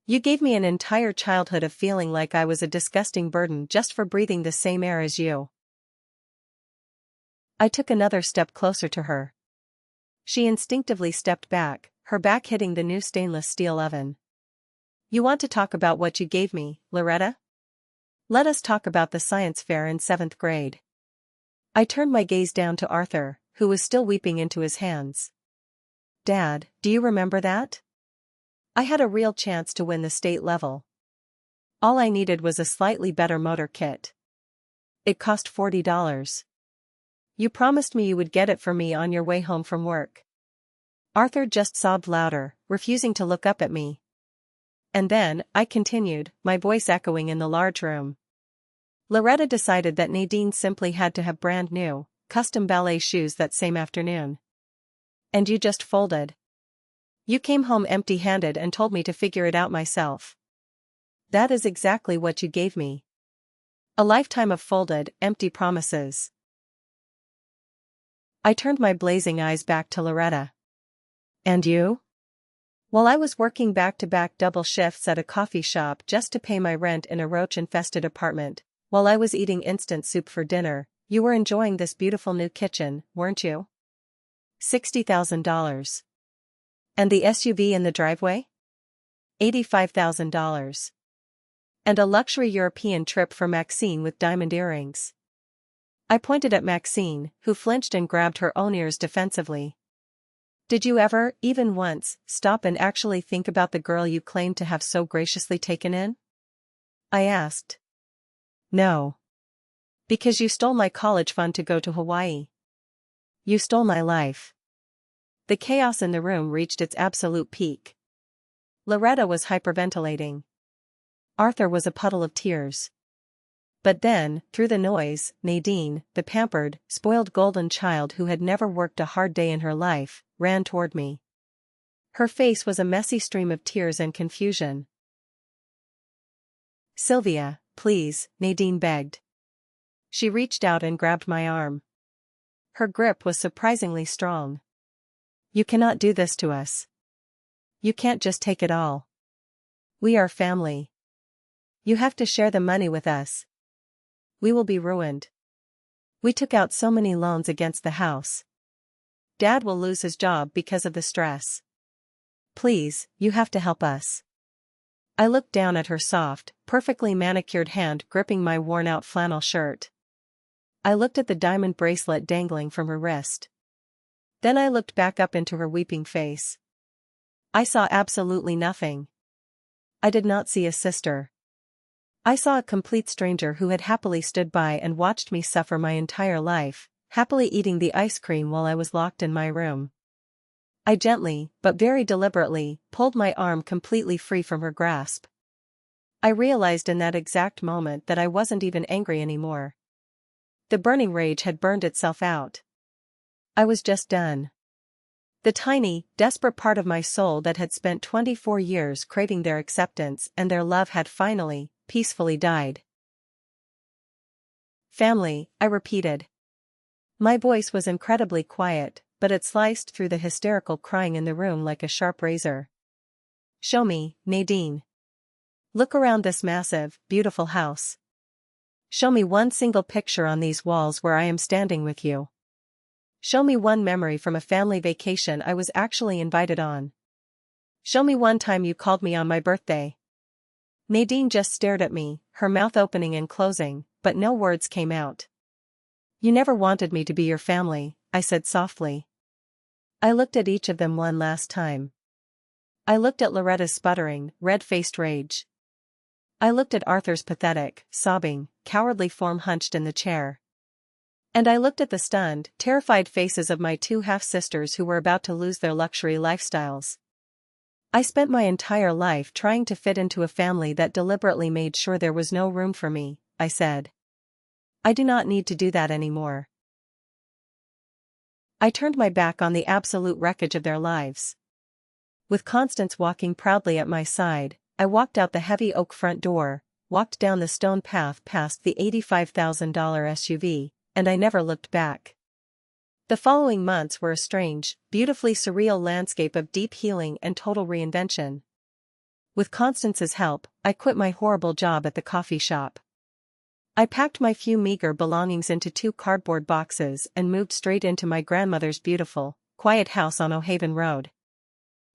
You gave me an entire childhood of feeling like I was a disgusting burden just for breathing the same air as you. I took another step closer to her. She instinctively stepped back, her back hitting the new stainless steel oven. You want to talk about what you gave me, Loretta? Let us talk about the science fair in 7th grade. I turned my gaze down to Arthur, who was still weeping into his hands. Dad, do you remember that? I had a real chance to win the state level. All I needed was a slightly better motor kit. It cost $40. You promised me you would get it for me on your way home from work. Arthur just sobbed louder, refusing to look up at me. And then, I continued, my voice echoing in the large room. Loretta decided that Nadine simply had to have brand new, custom ballet shoes that same afternoon. And you just folded. You came home empty-handed and told me to figure it out myself. That is exactly what you gave me. A lifetime of folded, empty promises. I turned my blazing eyes back to Loretta. And you? While I was working back-to-back double shifts at a coffee shop just to pay my rent in a roach-infested apartment, while I was eating instant soup for dinner, you were enjoying this beautiful new kitchen, weren't you? $60,000. And the SUV in the driveway? $85,000. And a luxury European trip for Maxine with diamond earrings. I pointed at Maxine, who flinched and grabbed her own ears defensively. Did you ever, even once, stop and actually think about the girl you claimed to have so graciously taken in? I asked. No. Because you stole my college fund to go to Hawaii. You stole my life. The chaos in the room reached its absolute peak. Loretta was hyperventilating. Arthur was a puddle of tears. But then, through the noise, Nadine, the pampered, spoiled golden child who had never worked a hard day in her life, ran toward me. Her face was a messy stream of tears and confusion. Sylvia, please, Nadine begged. She reached out and grabbed my arm. Her grip was surprisingly strong. You cannot do this to us. You can't just take it all. We are family. You have to share the money with us. We will be ruined. We took out so many loans against the house. Dad will lose his job because of the stress. Please, you have to help us. I looked down at her soft, perfectly manicured hand gripping my worn-out flannel shirt. I looked at the diamond bracelet dangling from her wrist. Then I looked back up into her weeping face. I saw absolutely nothing. I did not see a sister. I saw a complete stranger who had happily stood by and watched me suffer my entire life, happily eating the ice cream while I was locked in my room. I gently, but very deliberately, pulled my arm completely free from her grasp. I realized in that exact moment that I wasn't even angry anymore. The burning rage had burned itself out. I was just done. The tiny, desperate part of my soul that had spent 24 years craving their acceptance and their love had finally, peacefully died. Family, I repeated. My voice was incredibly quiet, but it sliced through the hysterical crying in the room like a sharp razor. Show me, Nadine. Look around this massive, beautiful house. Show me one single picture on these walls where I am standing with you. Show me one memory from a family vacation I was actually invited on. Show me one time you called me on my birthday. Nadine just stared at me, her mouth opening and closing, but no words came out. You never wanted me to be your family, I said softly. I looked at each of them one last time. I looked at Loretta's sputtering, red-faced rage. I looked at Arthur's pathetic, sobbing, cowardly form hunched in the chair. And I looked at the stunned, terrified faces of my two half-sisters who were about to lose their luxury lifestyles. I spent my entire life trying to fit into a family that deliberately made sure there was no room for me, I said. I do not need to do that anymore. I turned my back on the absolute wreckage of their lives. With Constance walking proudly at my side, I walked out the heavy oak front door, walked down the stone path past the $85,000 SUV, and I never looked back. The following months were a strange, beautifully surreal landscape of deep healing and total reinvention. With Constance's help, I quit my horrible job at the coffee shop. I packed my few meager belongings into 2 cardboard boxes and moved straight into my grandmother's beautiful, quiet house on O'Haven Road.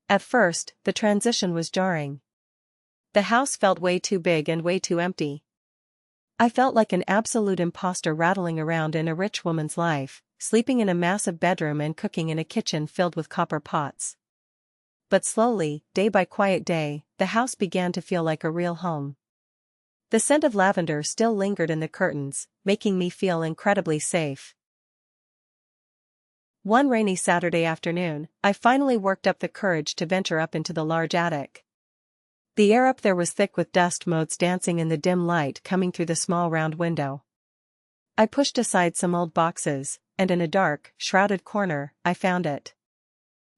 At first, the transition was jarring. The house felt way too big and way too empty. I felt like an absolute imposter rattling around in a rich woman's life, sleeping in a massive bedroom and cooking in a kitchen filled with copper pots. But slowly, day by quiet day, the house began to feel like a real home. The scent of lavender still lingered in the curtains, making me feel incredibly safe. One rainy Saturday afternoon, I finally worked up the courage to venture up into the large attic. The air up there was thick with dust motes dancing in the dim light coming through the small round window. I pushed aside some old boxes, and in a dark, shrouded corner, I found it.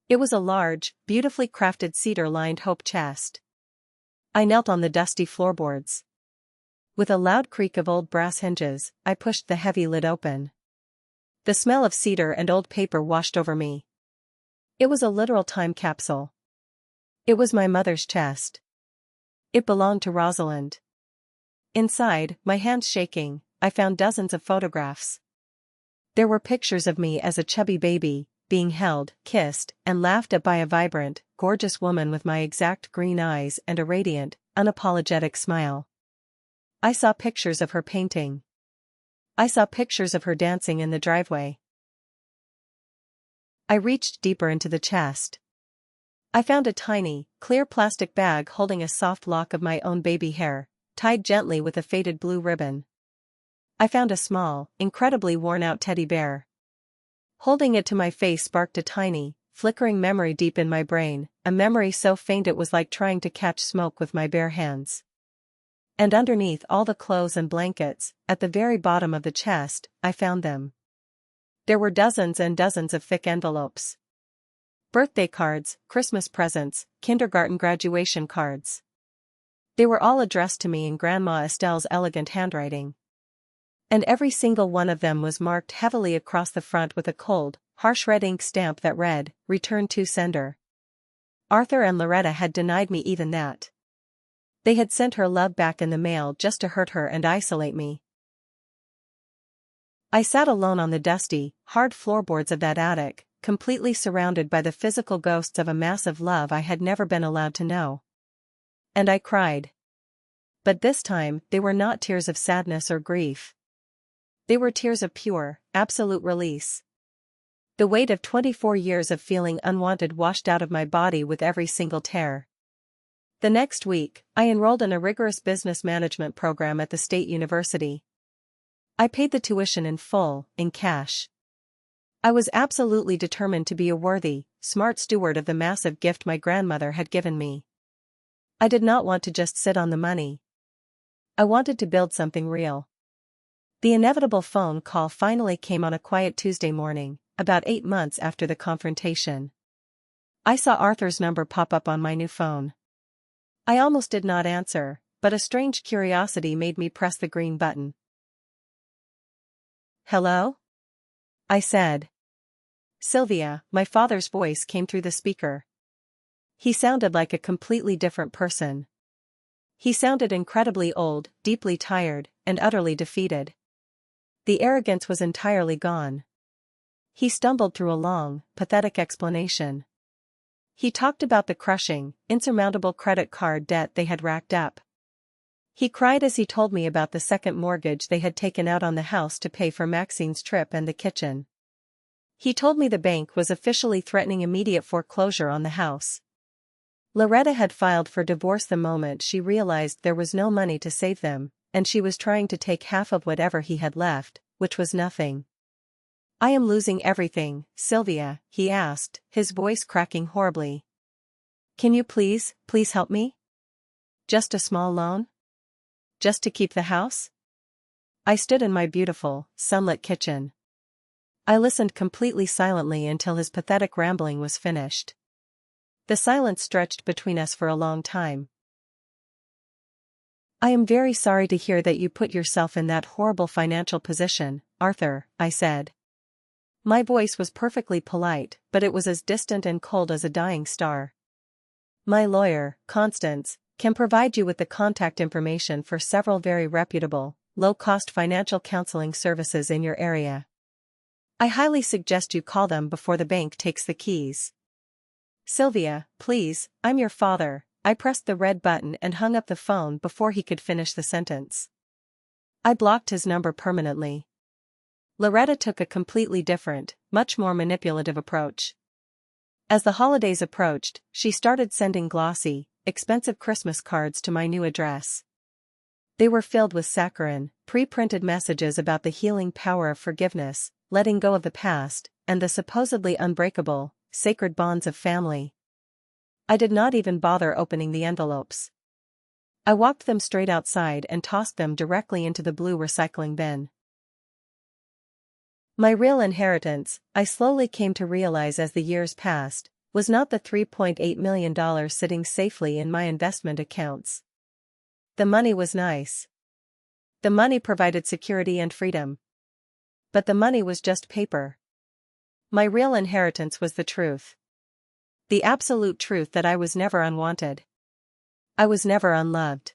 It was a large, beautifully crafted cedar-lined hope chest. I knelt on the dusty floorboards. With a loud creak of old brass hinges, I pushed the heavy lid open. The smell of cedar and old paper washed over me. It was a literal time capsule. It was my mother's chest. It belonged to Rosalind. Inside, my hands shaking, I found dozens of photographs. There were pictures of me as a chubby baby, being held, kissed, and laughed at by a vibrant, gorgeous woman with my exact green eyes and a radiant, unapologetic smile. I saw pictures of her painting. I saw pictures of her dancing in the driveway. I reached deeper into the chest. I found a tiny, clear plastic bag holding a soft lock of my own baby hair, tied gently with a faded blue ribbon. I found a small, incredibly worn-out teddy bear. Holding it to my face sparked a tiny, flickering memory deep in my brain, a memory so faint it was like trying to catch smoke with my bare hands. And underneath all the clothes and blankets, at the very bottom of the chest, I found them. There were dozens and dozens of thick envelopes. Birthday cards, Christmas presents, kindergarten graduation cards. They were all addressed to me in Grandma Estelle's elegant handwriting. And every single one of them was marked heavily across the front with a cold, harsh red ink stamp that read, "Return to sender." Arthur and Loretta had denied me even that. They had sent her love back in the mail just to hurt her and isolate me. I sat alone on the dusty, hard floorboards of that attic, completely surrounded by the physical ghosts of a massive love I had never been allowed to know. And I cried. But this time, they were not tears of sadness or grief. They were tears of pure, absolute release. The weight of 24 years of feeling unwanted washed out of my body with every single tear. The next week, I enrolled in a rigorous business management program at the state university. I paid the tuition in full, in cash. I was absolutely determined to be a worthy, smart steward of the massive gift my grandmother had given me. I did not want to just sit on the money. I wanted to build something real. The inevitable phone call finally came on a quiet Tuesday morning, about 8 months after the confrontation. I saw Arthur's number pop up on my new phone. I almost did not answer, but a strange curiosity made me press the green button. "Hello?" I said. Sylvia, my father's voice came through the speaker. He sounded like a completely different person. He sounded incredibly old, deeply tired, and utterly defeated. The arrogance was entirely gone. He stumbled through a long, pathetic explanation. He talked about the crushing, insurmountable credit card debt they had racked up. He cried as he told me about the second mortgage they had taken out on the house to pay for Maxine's trip and the kitchen. He told me the bank was officially threatening immediate foreclosure on the house. Loretta had filed for divorce the moment she realized there was no money to save them, and she was trying to take half of whatever he had left, which was nothing. "I am losing everything, Sylvia," he asked, his voice cracking horribly. "Can you please help me? Just a small loan? Just to keep the house?" I stood in my beautiful, sunlit kitchen. I listened completely silently until his pathetic rambling was finished. The silence stretched between us for a long time. "I am very sorry to hear that you put yourself in that horrible financial position, Arthur," I said. My voice was perfectly polite, but it was as distant and cold as a dying star. "My lawyer, Constance, can provide you with the contact information for several very reputable, low-cost financial counseling services in your area. I highly suggest you call them before the bank takes the keys." "Sylvia, please, I'm your father." I pressed the red button and hung up the phone before he could finish the sentence. I blocked his number permanently. Loretta took a completely different, much more manipulative approach. As the holidays approached, she started sending glossy, expensive Christmas cards to my new address. They were filled with saccharine, pre-printed messages about the healing power of forgiveness, letting go of the past, and the supposedly unbreakable, sacred bonds of family. I did not even bother opening the envelopes. I walked them straight outside and tossed them directly into the blue recycling bin. My real inheritance, I slowly came to realize as the years passed, was not the $3.8 million sitting safely in my investment accounts. The money was nice. The money provided security and freedom. but the money was just paper. My real inheritance was the truth. The absolute truth that I was never unwanted. I was never unloved.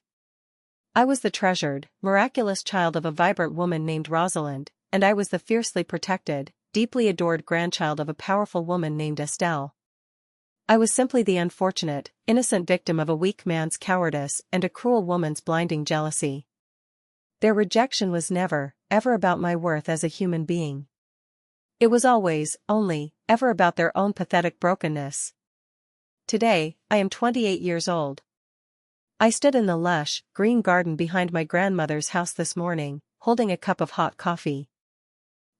I was the treasured, miraculous child of a vibrant woman named Rosalind, and I was the fiercely protected, deeply adored grandchild of a powerful woman named Estelle. I was simply the unfortunate, innocent victim of a weak man's cowardice and a cruel woman's blinding jealousy. Their rejection was never, ever about my worth as a human being. It was always, only, ever about their own pathetic brokenness. Today, I am 28 years old. I stood in the lush, green garden behind my grandmother's house this morning, holding a cup of hot coffee.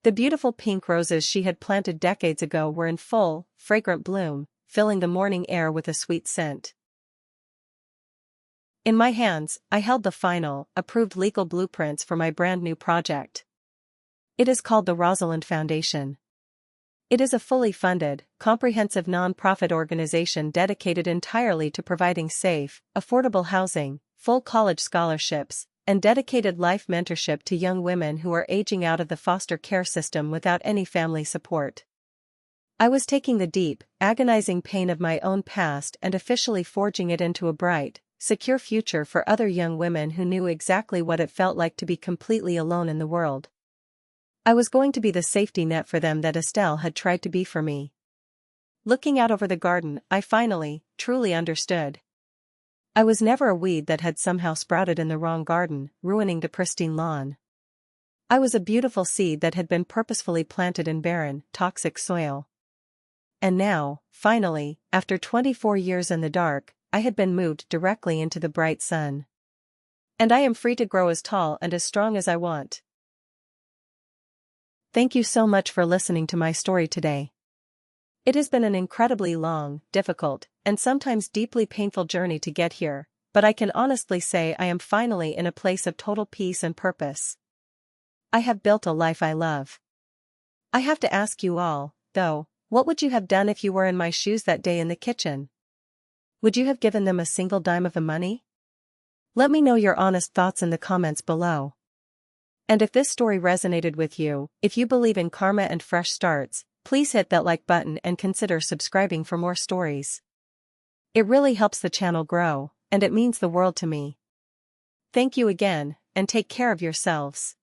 The beautiful pink roses she had planted decades ago were in full, fragrant bloom, filling the morning air with a sweet scent. In my hands, I held the final, approved legal blueprints for my brand new project. It is called the Rosalind Foundation. It is a fully funded, comprehensive non-profit organization dedicated entirely to providing safe, affordable housing, full college scholarships, and dedicated life mentorship to young women who are aging out of the foster care system without any family support. I was taking the deep, agonizing pain of my own past and officially forging it into a bright, secure future for other young women who knew exactly what it felt like to be completely alone in the world. I was going to be the safety net for them that Estelle had tried to be for me. Looking out over the garden, I finally, truly understood. I was never a weed that had somehow sprouted in the wrong garden, ruining the pristine lawn. I was a beautiful seed that had been purposefully planted in barren, toxic soil. And now, finally, after 24 years in the dark, I had been moved directly into the bright sun. And I am free to grow as tall and as strong as I want. Thank you so much for listening to my story today. It has been an incredibly long, difficult, and sometimes deeply painful journey to get here, but I can honestly say I am finally in a place of total peace and purpose. I have built a life I love. I have to ask you all, though, what would you have done if you were in my shoes that day in the kitchen? Would you have given them a single dime of the money? Let me know your honest thoughts in the comments below. And if this story resonated with you, if you believe in karma and fresh starts, please hit that like button and consider subscribing for more stories. It really helps the channel grow, and it means the world to me. Thank you again, and take care of yourselves.